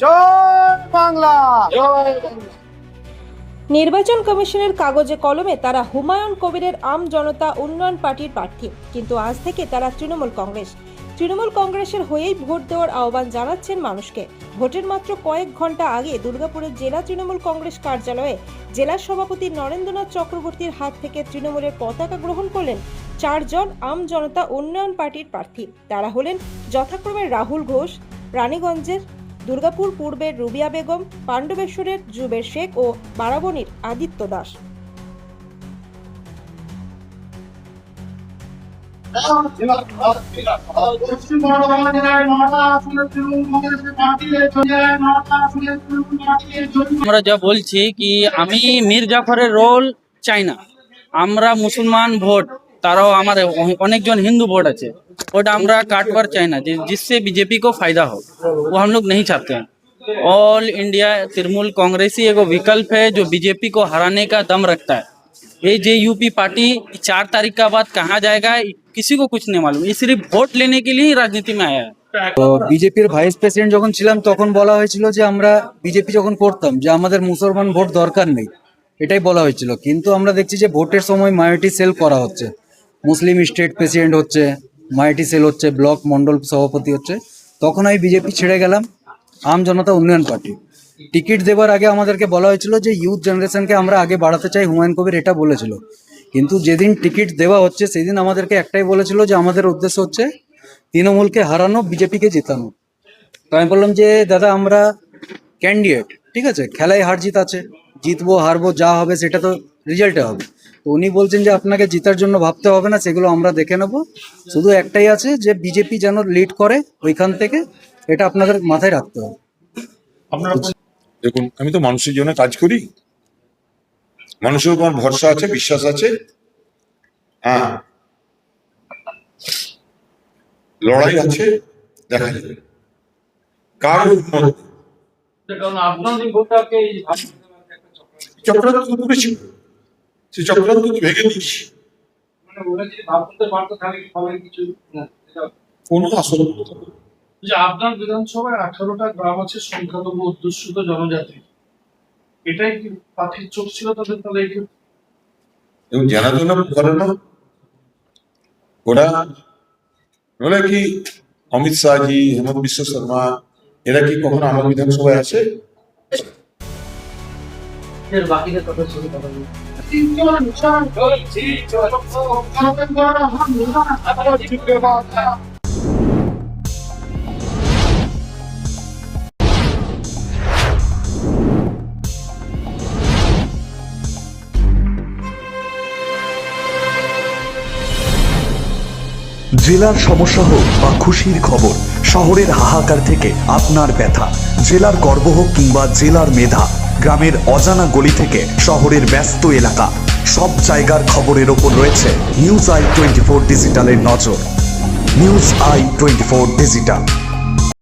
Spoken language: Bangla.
জয় বাংলা। নির্বাচন কমিশনের কাগজে কলমে তারা হুমায়ুন কবিরের আম জনতা উন্নয়ন পার্টির প্রার্থী, কিন্তু আজ থেকে তারা তৃণমূল কংগ্রেসের হয়েই ভোট দেওয়ার আহ্বান জানাচ্ছেন মানুষকে। ভোটের মাত্র কয়েক ঘন্টা আগে দুর্গাপুরের জেলা তৃণমূল কংগ্রেস কার্যালয়ে জেলা সভাপতি নরেন্দ্রনাথ চক্রবর্তীর হাত থেকে তৃণমূলের পতাকা গ্রহণ করলেন 4 জন আম জনতা উন্নয়ন পার্টির প্রার্থী। তারা হলেন যথাক্রমে রাহুল ঘোষ, রানীগঞ্জের দুর্গাপুর পূর্বের রুবিয়া বেগম, পাণ্ডবেশ্বরের জুবের শেখ ও বারাবণীর আদিত্য দাস। আমরা যা বলছি কি আমি মীর জাফরের রোল চাই না। আমরা মুসলমান ভোট, তারাও আমার অনেকজন হিंदू ভোট আছে, ওটা আমরা काटवर चाहे ना जिससे बीजेपी को फायदा हो, वो हम लोग नहीं चाहते हैं। ऑल इंडिया तृणमूल कांग्रेस ही एक विकल्प है जो बीजेपी को हराने का दम रखता है। ये जे यूपी पार्टी 4 तारीख का बाद कहाँ जाएगा किसी को कुछ नहीं मालूम, ये सिर्फ वोट लेने के लिए ही राजनीति में आया है। তো বিজেপির ভাইস প্রেসিডেন্ট যখন ছিলাম তখন বলা হয়েছিল যে আমরা বিজেপি যখন করতাম যে আমাদের মুসলমান ভোট দরকার নেই, এটাই বলা হয়েছিল। কিন্তু আমরা দেখছি যে ভোটের সময় মাইনরিটি সেল করা হচ্ছে, মুসলিম স্টেট প্রেসিডেন্ট হচ্ছে, মাইনরিটি সেল হচ্ছে, ব্লক মন্ডল সভাপতি হচ্ছে। তখন আমি বিজেপি ছেড়ে গেলাম আম জনতা উন্নয়ন পার্টি। টিকিট দেওয়ার আগে আমাদেরকে বলা হয়েছিল যে ইউথ জেনারেশনকে আমরা আগে বাড়াতে চাই, হুমায়ুন কবির এটা বলেছিল। কিন্তু যেদিন টিকিট দেওয়া হচ্ছে সেদিন আমাদেরকে একটাই বলেছিল যে আমাদের উদ্দেশ্য হচ্ছে তৃণমূলকে হারানো, বিজেপিকে জেতানো। তো আমি বললাম যে দাদা আমরা ক্যান্ডিডেট, ঠিক আছে, খেলায় হার জিত আছে, জিতবো হারবো যা হবে সেটা তো রেজাল্টে হবে। তো উনি বলছেন যে আপনাকে জেতার জন্য ভাবতে হবে না, সেগুলো আমরা দেখে নেবো, শুধু একটাই আছে যে বিজেপি যেন লিড করে ওইখান থেকে, এটা আপনাদের মাথায় রাখতে হবে। দেখুন, আমি তো মানুষের জন্য কাজ করি, মানুষের উপর ভরসা আছে, বিশ্বাস আছে। হ্যাঁ, লড়াই আছে, দেখা যাবে কার চক্রান্ত করেছি, সে চক্রান্ত ভেঙে দিচ্ছি। কোনো আসল যে আপনার বিধানসভায় 18টা গ্রাম আছে সংখ্যালঘু অধ্যুষিত জনজাতি, এটাই কি পাখির চোখ ছিল তাদের? তাহলে এবং জানাজনা করে না ওরা, ওরা কি অমিত শাহজি, হেমন্ত বিশ্ব শর্মা এরা কি কখনো আমার বিধানসভায় আছে? বাকিদের কথা শুনে কথা বলি। জেলার সমস্যা হোক বা খুশির খবর, শহরের হাহাকার থেকে আপনার ব্যথা, জেলার গর্ব হোক কিংবা জেলার মেধা, গ্রামের অজানা গলি থেকে শহরের ব্যস্ত এলাকা, সব জায়গার খবরের ওপর রয়েছে নিউজ আই 24 ডিজিটালের নজর। News I 24 digital.